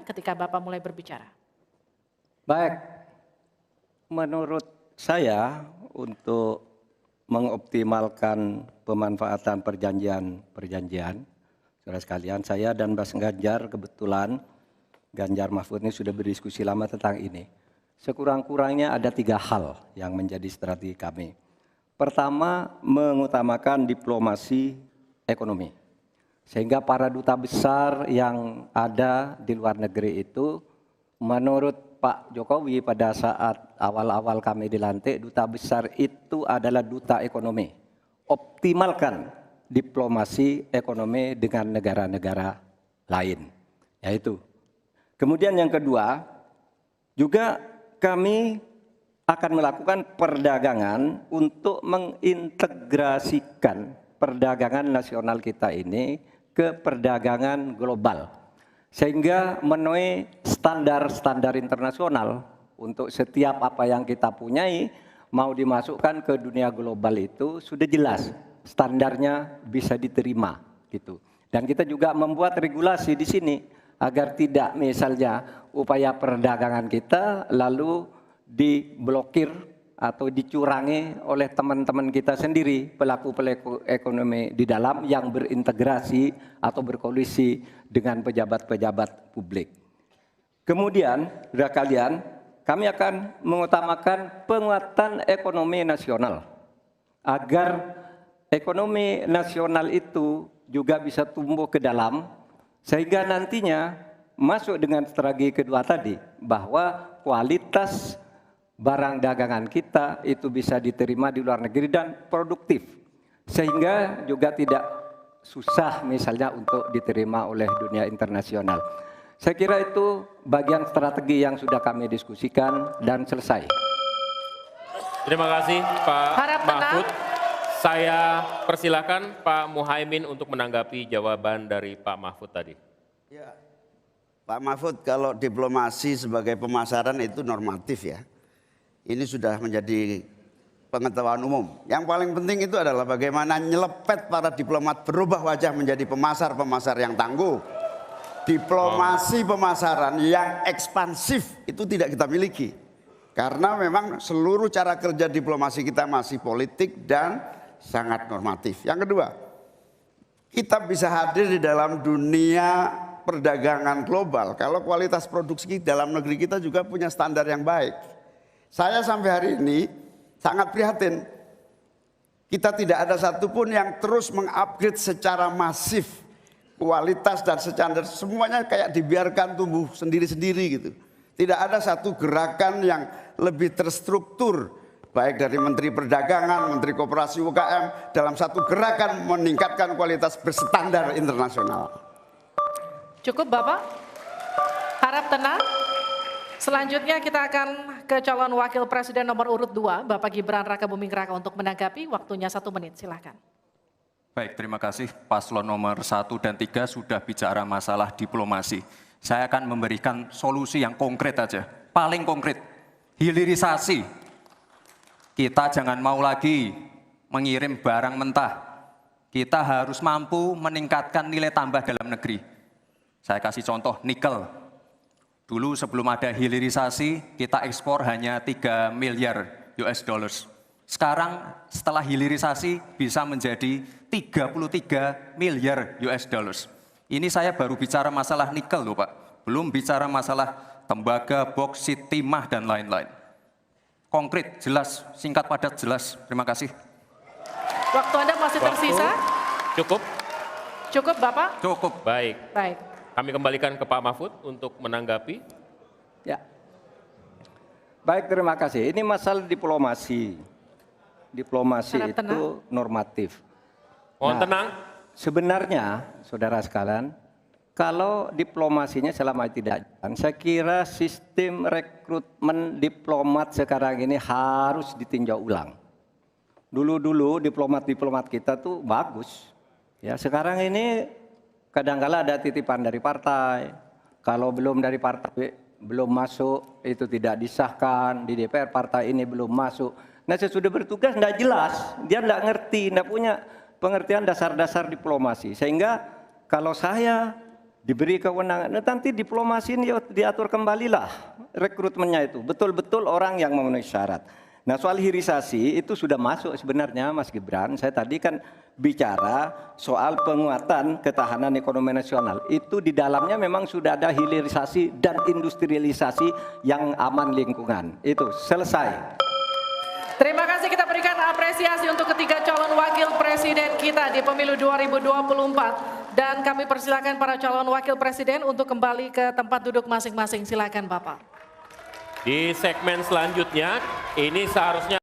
ketika Bapak mulai berbicara. Baik, menurut saya untuk mengoptimalkan pemanfaatan perjanjian, saudara sekalian, saya dan Mas Ganjar kebetulan, Ganjar Mahfud ini sudah berdiskusi lama tentang ini. Sekurang-kurangnya ada 3 hal yang menjadi strategi kami. Pertama, mengutamakan diplomasi ekonomi. Sehingga para duta besar yang ada di luar negeri itu, menurut Pak Jokowi pada saat awal-awal kami dilantik, duta besar itu adalah duta ekonomi. Optimalkan diplomasi ekonomi dengan negara-negara lain. Yaitu. Kemudian yang kedua, juga kami akan melakukan perdagangan untuk mengintegrasikan perdagangan nasional kita ini ke perdagangan global. Sehingga memenuhi standar-standar internasional untuk setiap apa yang kita punyai mau dimasukkan ke dunia global itu sudah jelas standarnya bisa diterima gitu. Dan kita juga membuat regulasi di sini agar tidak misalnya upaya perdagangan kita lalu diblokir atau dicurangi oleh teman-teman kita sendiri, pelaku-pelaku ekonomi di dalam yang berintegrasi atau berkoalisi dengan pejabat-pejabat publik. Kemudian, saudara kalian, kami akan mengutamakan penguatan ekonomi nasional agar ekonomi nasional itu juga bisa tumbuh ke dalam sehingga nantinya masuk dengan strategi kedua tadi bahwa kualitas barang dagangan kita itu bisa diterima di luar negeri dan produktif sehingga juga tidak susah misalnya untuk diterima oleh dunia internasional. Saya kira itu bagian strategi yang sudah kami diskusikan dan selesai. Terima kasih Pak Mahfud. Saya persilakan Pak Muhaimin untuk menanggapi jawaban dari Pak Mahfud tadi. Ya, Pak Mahfud, kalau diplomasi sebagai pemasaran itu normatif ya. Ini sudah menjadi pengetahuan umum. Yang paling penting itu adalah bagaimana nyelepet para diplomat berubah wajah menjadi pemasar-pemasar yang tangguh. Diplomasi pemasaran yang ekspansif itu tidak kita miliki. Karena memang seluruh cara kerja diplomasi kita masih politik dan sangat normatif. Yang kedua, kita bisa hadir di dalam dunia perdagangan global kalau kualitas produksi dalam negeri kita juga punya standar yang baik. Saya sampai hari ini sangat prihatin. Kita tidak ada satupun yang terus mengupgrade secara masif kualitas dan standar, semuanya kayak dibiarkan tumbuh sendiri-sendiri gitu. Tidak ada satu gerakan yang lebih terstruktur baik dari Menteri Perdagangan, Menteri Koperasi UKM dalam satu gerakan meningkatkan kualitas berstandar internasional. Cukup Bapak? Harap tenang. Selanjutnya kita akan ke calon wakil presiden nomor urut 2, Bapak Gibran Raka Buming Raka untuk menanggapi. Waktunya 1 menit, silakan. Baik, terima kasih. Paslon nomor 1 dan 3 sudah bicara masalah diplomasi. Saya akan memberikan solusi yang konkret aja, paling konkret. Hilirisasi. Kita jangan mau lagi mengirim barang mentah. Kita harus mampu meningkatkan nilai tambah dalam negeri. Saya kasih contoh nikel. Dulu sebelum ada hilirisasi, kita ekspor hanya 3 miliar US dollars. Sekarang setelah hilirisasi bisa menjadi 33 miliar US dollars. Ini saya baru bicara masalah nikel loh Pak. Belum bicara masalah tembaga, boksit, timah, dan lain-lain. Konkret, jelas, singkat, padat, jelas. Terima kasih. Waktu Anda masih tersisa? Cukup? Cukup Bapak? Cukup. Baik. Baik. Kami kembalikan ke Pak Mahfud untuk menanggapi. Ya. Baik, terima kasih. Ini masalah diplomasi. Diplomasi Harap itu tenang. normatif. Mohon tenang. Sebenarnya, saudara sekalian, kalau diplomasinya selama tidak jalan, saya kira sistem rekrutmen diplomat sekarang ini harus ditinjau ulang. Dulu-dulu diplomat-diplomat kita tuh bagus. Ya, sekarang ini kadang-kala ada titipan dari partai. Kalau belum dari partai belum masuk, itu tidak disahkan. Di DPR partai ini belum masuk. Nah, sesudah bertugas tidak jelas. Dia tidak ngerti, tidak punya pengertian dasar-dasar diplomasi. Sehingga kalau saya diberi kewenangan. Nah, nanti diplomasi ini diatur kembalilah rekrutmennya itu. Betul-betul orang yang memenuhi syarat. Nah, soal hilirisasi itu sudah masuk sebenarnya Mas Gibran. Saya tadi kan bicara soal penguatan ketahanan ekonomi nasional. Itu di dalamnya memang sudah ada hilirisasi dan industrialisasi yang aman lingkungan. Itu selesai. Terima kasih, kita berikan apresiasi untuk ketiga calon wakil presiden kita di pemilu 2024. Dan kami persilakan para calon wakil presiden untuk kembali ke tempat duduk masing-masing. Silakan Bapak. Di segmen selanjutnya, ini seharusnya